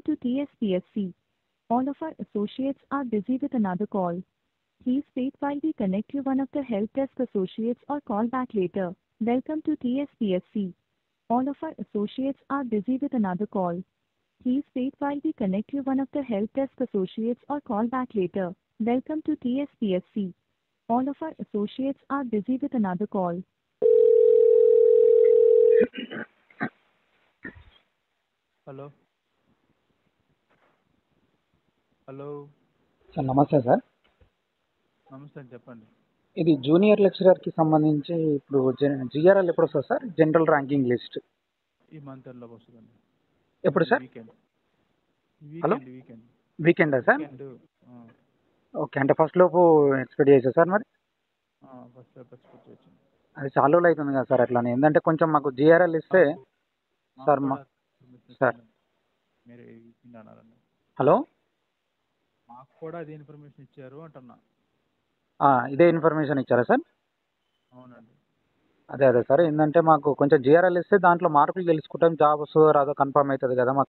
to TSPSC. All of our associates are busy with another call. Please wait while we connect you one of the help desk associates or call back later. Welcome to TSPSC. All of our associates are busy with another call. Please wait while we connect you one of the help desk associates or call back later. Welcome to TSPSC. All of our associates are busy with another call. Hello hello sir నమస్తే sir. నమస్తే అండి, చెప్పండి. ఇది junior లెక్చరర్కి సంబంధించి ఇప్పుడు GRL ఎప్పుడు వస్తుంది sir? General ranking list ఈ మంత్ ఎండ్లోకి వస్తుందండి. ఎప్పుడు సార్? హలో, వీకెండా సార్? ఓకే, అంటే ఫస్ట్ లోపు ఎక్స్పెక్ట్ చేసా సార్. మరి ఫస్ట్ ఎక్స్పెక్ట్ చేయొచ్చు. అది చాలా రోజులు అవుతుంది కదా సార్. అట్లా ఏంటంటే కొంచెం మాకు జిఆర్ఎల్ ఇస్తే సార్ సార్. మీరు అన్నారండి, హలో, మాకు కూడా అదే ఇన్ఫర్మేషన్ ఇచ్చారు అంటున్నా. ఇదే ఇన్ఫర్మేషన్ ఇచ్చారా సార్? అవునండి. అదే సార్. ఏంటంటే మాకు కొంచెం జిఆర్ఎల్ ఇస్తే దాంట్లో మార్కులు తెలుసుకుంటాం, జాబ్ వస్తుందో రాదో కన్ఫర్మ్ అవుతుంది కదా మాకు.